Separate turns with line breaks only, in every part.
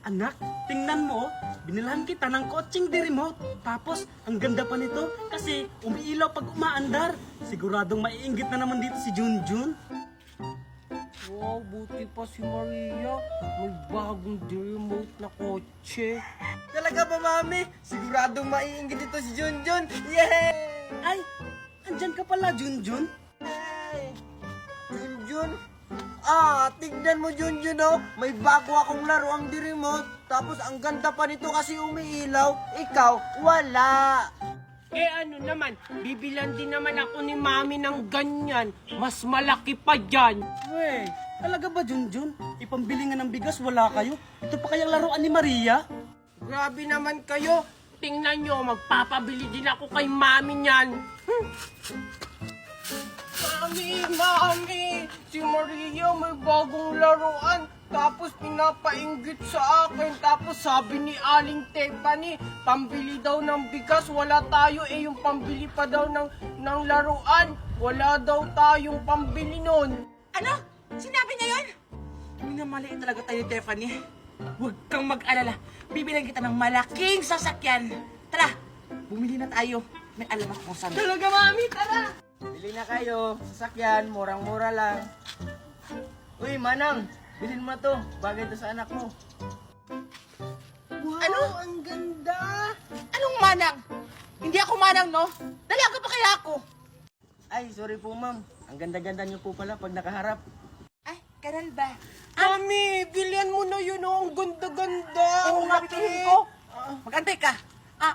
Anak, tingnan mo, binilhan kita ng coaching di remote. Tapos, ang ganda pa nito kasi umiilaw pag umaandar. Siguradong maiinggit na naman dito si Junjun.
Wow, buti pa si Maria. May bagong remote na kotse.
Talaga ba, Mami? Siguradong maiinggit dito si Junjun. Yay!
Ay, andyan ka pala, Junjun.
Ay! Junjun? Tignan mo, Junjun, oh. May bago akong laruang di remote. Tapos ang ganda pa nito kasi umiilaw. Ikaw, wala.
Ano naman, bibilan din naman ako ni Mami ng ganyan. Mas malaki pa dyan.
Wey, talaga ba, Junjun? Ipambili nga ng bigas, wala kayo. Ito pa kayang laruan ni Maria?
Grabe naman kayo. Tingnan nyo, magpapabili din ako kay Mami niyan. Mami! Si Maria may bagong laruan. Tapos pinapainggit sa akin. Tapos sabi ni Aling Tiffany, pambili daw ng bigas, wala tayo. Yung pambili pa daw ng laruan, wala daw tayong pambili nun.
Ano? Sinabi niya yun? Minamaliit talaga tayo, Tiffany. Huwag kang mag-alala. Bibilang kita ng malaking sasakyan. Tara, bumili na tayo. May alam ako kung saan.
Talaga, Mami, tara!
Bili na kayo. Sasakyan, murang-mura lang. Uy, Manang. Bilhin mo to. Bagay to sa anak mo.
Wow,
Ano?
ang ganda!
Anong manang? Hindi ako manang, no? Dalaga pa kaya ako?
Ay, sorry po, ma'am. Ang ganda-ganda niyo po pala pag nakaharap.
Ay, ganun ba?
Mami, bilian mo na yun, oh. Ang ganda-ganda!
Oo nga, bibilihin ko. Mag-antay ka.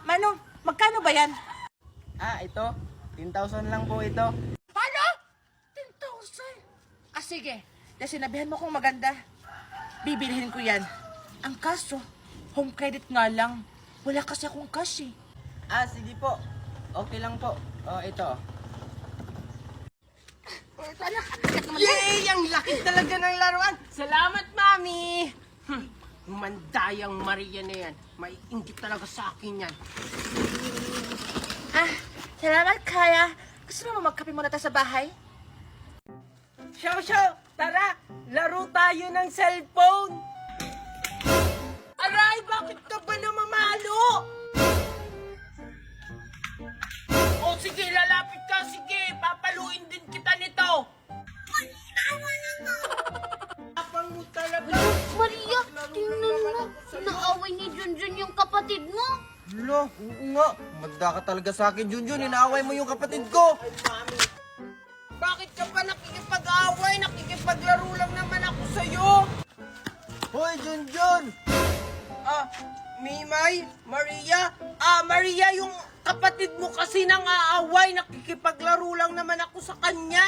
Manong, magkano ba yan?
Ito. 10,000 lang po ito.
Paano? 10,000. Sige. Dahil sinabihan mo kong maganda, bibilihin ko yan. Ang kaso, home credit nga lang. Wala kasi akong cash eh.
Sige po. Okay lang po. Ito.
Ito na, tiyak naman yan.
Yay! Ang laki talaga ng laruan! Salamat, Mami! Mandayang Maria na yan. May inggit talaga sa akin yan.
Salamat, Kaya. Gusto mo magkape muna tayo sa bahay?
Shaw! Tara! Laro tayo ng cellphone! Aray! Bakit ka ba namamalo? O sige, lalapit ka! Sige! Papaluin din kita nito! Apang mo talaga!
Maria, tingnan mo. Naaway ni Junjun yung kapatid mo.
Hala, oo nga. Magda ka talaga sa akin, Junjun. Inaaway mo yung kapatid ko.
Ay, Mami! Bakit ka pa nakikipag-away? Nakikipaglaro lang naman ako sa'yo!
Hoy, Junjun!
Mimay? Maria? Maria, yung kapatid mo kasi nang aaway, nakikipaglaro lang naman ako sa kanya.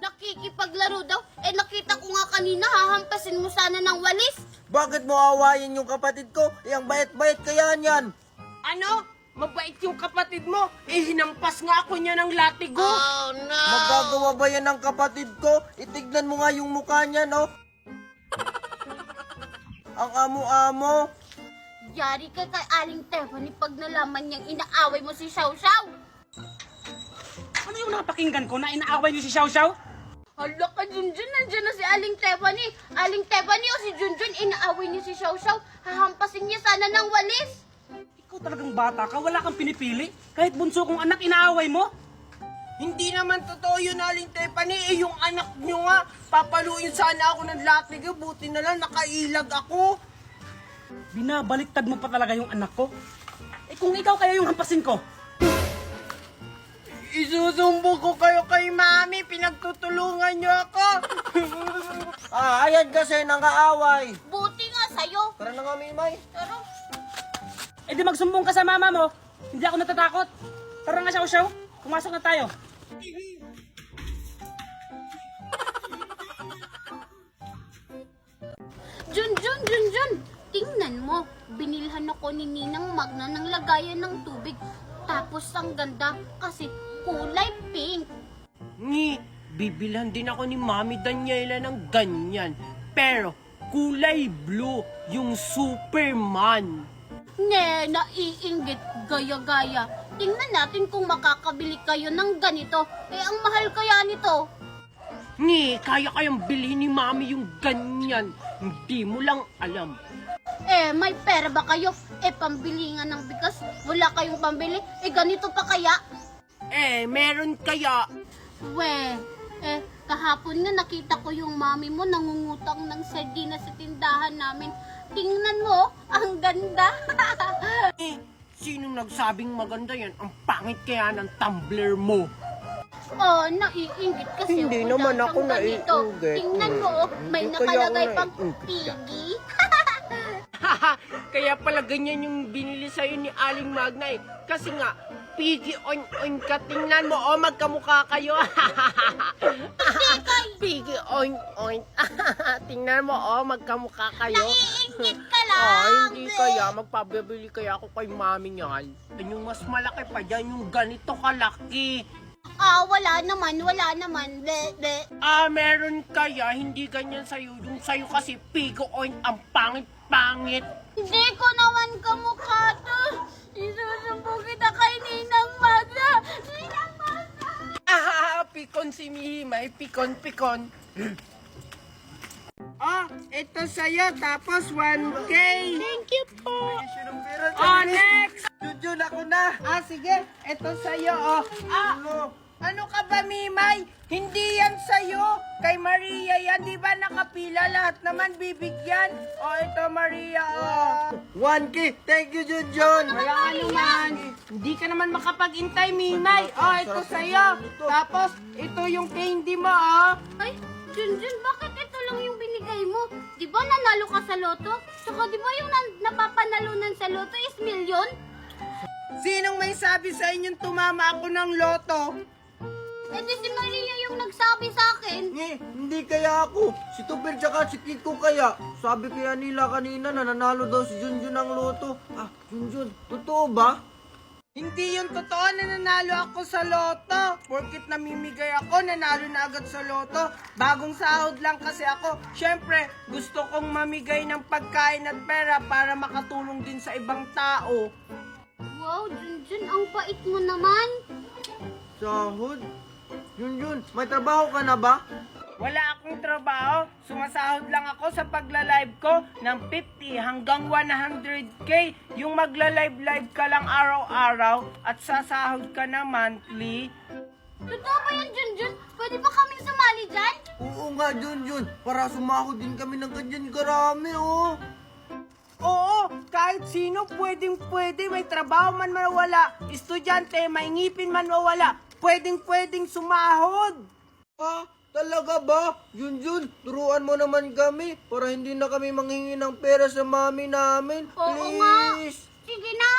Nakikipaglaro daw. Nakita ko nga kanina, hahampasin mo sana ng walis.
Bakit mo awayin yung kapatid ko? Ang bayat-bayat kaya niyan.
Ano? Mabait yung kapatid mo? Hinampas nga ako niya ng latigo.
Oh, no.
Magagawa ba yan ng kapatid ko? Itignan mo nga yung mukha niya, no? Ang amo-amo.
Yari ka kay Aling Tiffany pag nalaman niyang inaaway mo si Xiao Xiao.
Ano yung napakinggan ko na inaaway niyo si Xiao Xiao?
Hala ka, Junjun, nandiyan na si Aling Tiffany. Aling Tiffany o si Junjun, inaaway niyo si Xiao Xiao. Hahampasin niya sana ng walis.
Ikaw talagang bata ka, wala kang pinipili. Kahit bunso kong anak, inaaway mo.
Hindi naman totoo yun, Aling Tiffany. Yung anak nyo nga, papaluin sana ako ng latigo. Buti na lang, nakailag ako.
Binabaliktad mo pa talaga yung anak ko. Kung ikaw kaya yung hampasin ko.
Isusumbo ko kayo kay Mami. Pinagtutulungan nyo ako.
Ayan kasi nang-aaway.
Buti nga sa'yo.
Tara na nga, Mimay.
Pero,
Di magsumbong ka sa mama mo. Hindi ako natatakot. Tara nga, Xiao Xiao. Pumasok na tayo.
Junjun, tingnan mo. Binilhan ako ni Ninang Magna ng lagayan ng tubig. Tapos ang ganda kasi kulay pink.
Bibilhan din ako ni Mami Daniela ng ganyan. Pero, kulay blue, yung Superman.
Naiinggit, gaya-gaya. Tingnan natin kung makakabili kayo ng ganito. Ang mahal kaya nito.
Kaya kayang bilhin ni Mami yung ganyan. Hindi mo lang alam.
May pera ba kayo? Pambili nga ng bigas. Wala kayong pambili. Ganito pa kaya?
Meron kaya?
Kahapon nga nakita ko yung mami mo nangungutang ng sardinas sa tindahan namin. Tingnan mo, ang ganda.
Sino nagsabing maganda yan? Ang pangit kaya ng tumbler mo.
Naiingit kasi
Hindi
ako
naman
dahil
ako
ang ganito.
naiinggit.
Tingnan mo, may
Hindi kaya ako
nakalagay pang
naiinggit.
piggy.
Kaya pala ganyan yung binili sa'yo ni Aling Magna Kasi nga, piggy oin ka. Tingnan mo, magkamukha kayo. Piggy oin. Tingnan mo, magkamukha kayo.
Naiingit ka lang.
Hindi kaya. Magpabibili kaya ako kay mami niyan. Yung mas malaki pa dyan, yung ganito kalaki.
Wala naman.
Meron kaya. Hindi ganyan sa'yo. Yung sa'yo kasi piggy oin ang pangit-pangit.
Hindi ko naman kamukha to. Isusumbong kita kay Ninang Magna. Ninang Magna.
Pikon si Mihimay. Pikon. Ito sa'yo. Tapos 1K.
Thank you po.
Next!
Junjun, ako na.
Sige. Ito sa'yo, Ano ka ba, Mimay? Hindi yan sa'yo. Kay Maria yan. Di ba nakapila? Lahat naman bibigyan. Ito, Maria,
1K. Thank you, Junjun.
Walang anuman. Hindi ka naman makapag-intay, Mimay. Ito sa'yo. Tapos, ito yung candy mo,
Ay, Junjun, bakit ito lang yung binigay mo? Di ba nanalo ka sa loto? Saka di ba yung napapanalunan sa loto is milyon?
Sinong may sabi sa inyong tumama ako ng loto?
Di si Maria yung nagsabi sa akin.
Hindi kaya ako. Si Tupir tsaka si Kiko kaya. Sabi kaya nila kanina na nanalo daw si Junjun ng loto. Junjun, totoo ba?
Hindi yung totoo na nanalo ako sa loto. Porkit namimigay ako, nanalo na agad sa loto. Bagong sahod lang kasi ako. Siyempre, gusto kong mamigay ng pagkain at pera para makatulong din sa ibang tao.
Wow, Junjun, ang bait mo naman.
Sahod? Junjun, may trabaho ka na ba?
Wala akong trabaho. Sumasahod lang ako sa pagla-live ko ng 50 hanggang 100k. Yung magla-live ka lang araw-araw at sasahod ka na monthly.
Totoo ba yan, Junjun? Pwede ba kaming sumali dyan?
Oo nga, Junjun. Para sumahod din kami ng ganyan karami, oh.
Oo, kahit sino pwedeng may trabaho man mawala, estudyante, may ngipin man mawala, pwedeng sumahod.
Talaga ba? Junjun, turuan mo naman kami para hindi na kami manghingi ng pera sa mami namin.
Oo nga.
Please.
Sige na.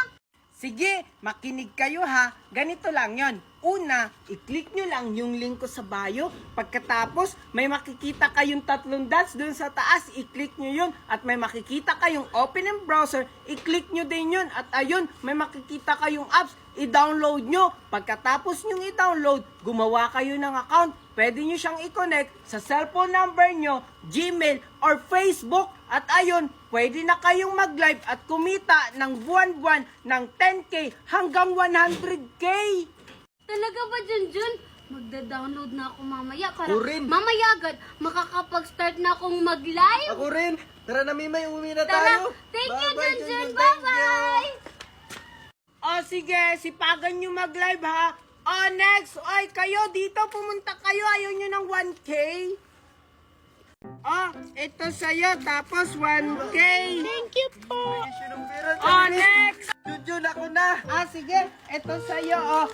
Sige, makinig kayo ha. Ganito lang yon. Una, i-click nyo lang yung link ko sa bio. Pagkatapos, may makikita kayong 3 dots dun sa taas. I-click nyo yun. At may makikita kayong open in browser. I-click nyo din yun. At ayun, may makikita kayong apps. I-download nyo. Pagkatapos nyo i-download, gumawa kayo ng account. Pwede nyo siyang i-connect sa cellphone number nyo, Gmail, or Facebook. At ayun, pwede na kayong mag-live at kumita ng buwan-buwan ng 10k hanggang 100k.
Talaga ba, Junjun? Magda-download na ako mamaya para
Ako rin.
mamaya agad makakapag-start na akong mag-live.
Ako rin. Tara na, Mimay, uwi na
Tara,
tayo.
thank you,
Bye-bye,
Junjun.
Thank you.
Bye-bye.
Sige, sipagan nyo mag-live ha. Next, kayo dito, pumunta kayo. Ayaw nyo ng 1k. Ito sa'yo, tapos 1k.
Thank you po.
Next.
Junjun, ako na.
Sige, ito sa'yo,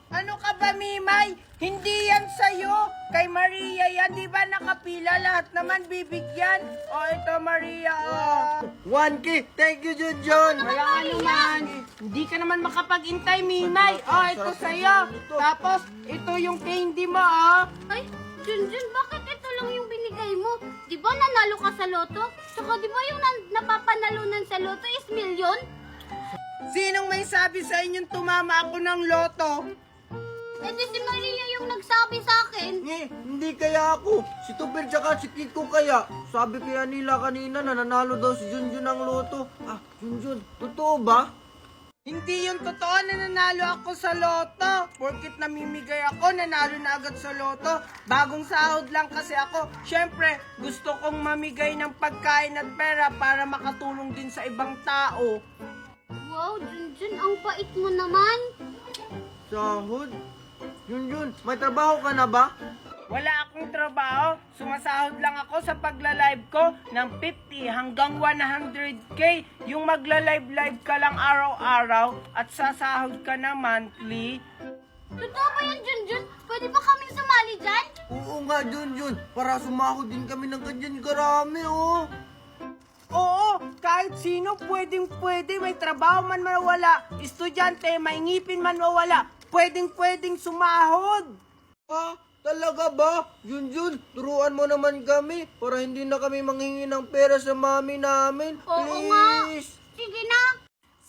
Ano ka ba, Mimay? Hindi yan sa'yo. Kay Maria yan, di ba nakapila? Lahat naman bibigyan. Ito, Maria,
1K. Thank you, Junjun.
Walang anuman. Hindi ka naman makapag-intay, Mimay. Ito sa'yo. Tapos, ito yung candy mo,
Ay, Junjun, bakit ito lang yung binigay mo? Di ba nanalo ka sa loto? Saka di ba yung napapanalunan sa loto is milyon?
Sinong may sabi sa inyong tumama ako ng loto?
Di si Maria yung nagsabi sa akin.
Hindi kaya ako. Si Tupir tsaka si Kiko kaya. Sabi kaya nila kanina na nanalo daw si Junjun ng loto. Junjun, totoo ba?
Hindi yung totoo na nanalo ako sa loto. Porkit namimigay ako, nanalo na agad sa loto. Bagong sahod lang kasi ako. Siyempre, gusto kong mamigay ng pagkain at pera para makatulong din sa ibang tao.
Wow, Junjun, ang bait mo naman.
Sahod? Junjun, may trabaho ka na ba?
Wala akong trabaho. Sumasahod lang ako sa pagla-live ko ng 50 hanggang 100k. Yung magla-live ka lang araw-araw at sasahod ka na monthly.
Totoo ba yan, Junjun? Pwede ba kaming sumali dyan?
Oo nga, Junjun. Para sumahod din kami ng ganyan karami, oh.
Oo, kahit sino pwedeng may trabaho man mawala, estudyante, may ngipin man mawala, pwedeng sumahod.
Ah, talaga ba? Junjun, turuan mo naman kami para hindi na kami manghingi ng pera sa mami namin.
Oo nga.
Please.
Sige na.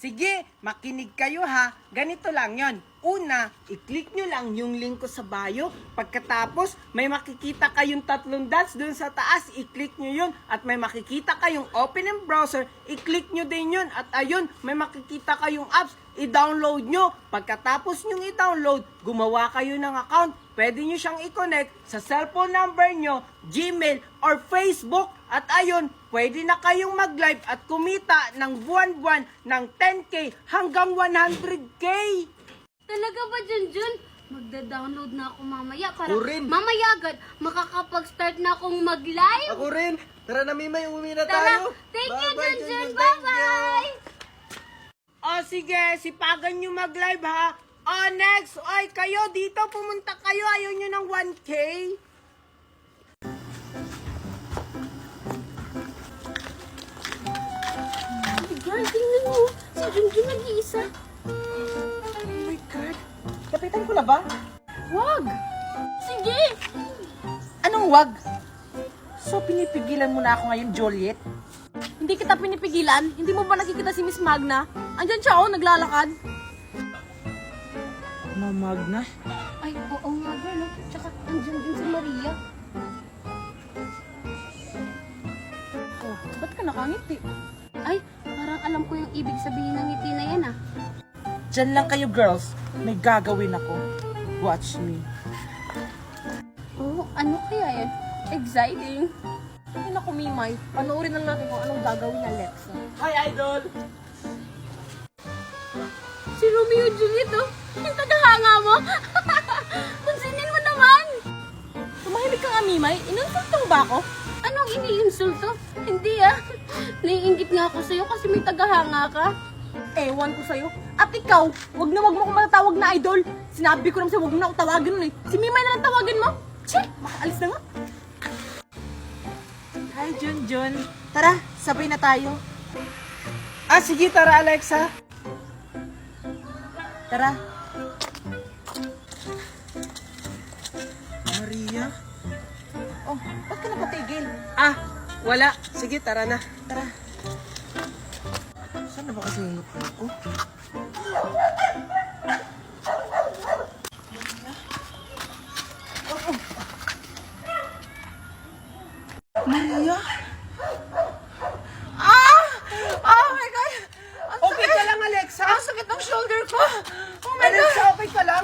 Sige, makinig kayo ha. Ganito lang yon. Una, i-click nyo lang yung link ko sa bio. Pagkatapos, may makikita kayong 3 dots dun sa taas. I-click nyo yun. At may makikita kayong open in browser. I-click nyo din yun. At ayun, may makikita kayong apps. I-download nyo. Pagkatapos nyo i-download, gumawa kayo ng account. Pwede nyo siyang i-connect sa cellphone number nyo, Gmail, or Facebook. At ayun, pwede na kayong mag-live at kumita ng buwan-buwan ng 10k hanggang 100k.
Talaga ba, Junjun? Magda-download na ako mamaya para
Ako rin.
mamaya agad makakapag-start na akong mag-live.
Ako rin. Tara na, Mimay, umuwi na
Tara,
tayo.
thank you,
Bye-bye,
Junjun.
Thank you.
Bye-bye.
O sige, sipagan nyo mag-live ha. O next, oy kayo dito, pumunta kayo. Ayaw nyo ng 1k.
Girl, tingnan mo. Si Junjun nag-iisa.
Oh my God. Kapitan ko na ba? Wag!
Sige.
Anong wag? So, pinipigilan mo na ako ngayon, Juliet?
Hindi kita pinipigilan. Hindi mo ba nakikita si Miss Magna? Andyan siya, oh, naglalakad.
Magna?
Ay, oo nga, girl. No? Tsaka, andyan din si Maria.
Oh, ba't ka nakangiti?
Ay, parang alam ko yung ibig sabihin ng ngiti na yan, ah.
Diyan lang kayo, girls. May gagawin ako. Watch me.
Oh, ano kaya yan? Exciting.
Ay, naku, Mimay. Panoorin na natin kung anong gagawin ni Alexa.
Hi, Idol!
Si Romeo and Juliet, oh. Yung tagahanga mo. Pansinin mo naman.
Tumahimik ka nga, Mimay. Inunsulto mo ba ako?
Anong iniinsulto? Hindi, ah. Naiingit nga ako sa'yo kasi may tagahanga ka.
Ewan ko sa'yo. At ikaw, wag na wag mo akong matatawag na idol. Sinabi ko naman sa'yo, wag mo na akong tawagin nun eh. Si Mimay na lang tawagin mo. Che, makaalis na nga.
Hi, Junjun. Tara, sabay na tayo.
Ah, sige, tara Alexa.
Tara. Maria? Oh, ba't ka napatigil?
Ah, wala. Sige, tara na.
Tara. Saan na ba kasi yung lupa ko? Maria?
Oh my God!
Okay ka lang, Alexa?
Ang sakit ng shoulder ko! Oh my God!
Alexa, okay ka lang?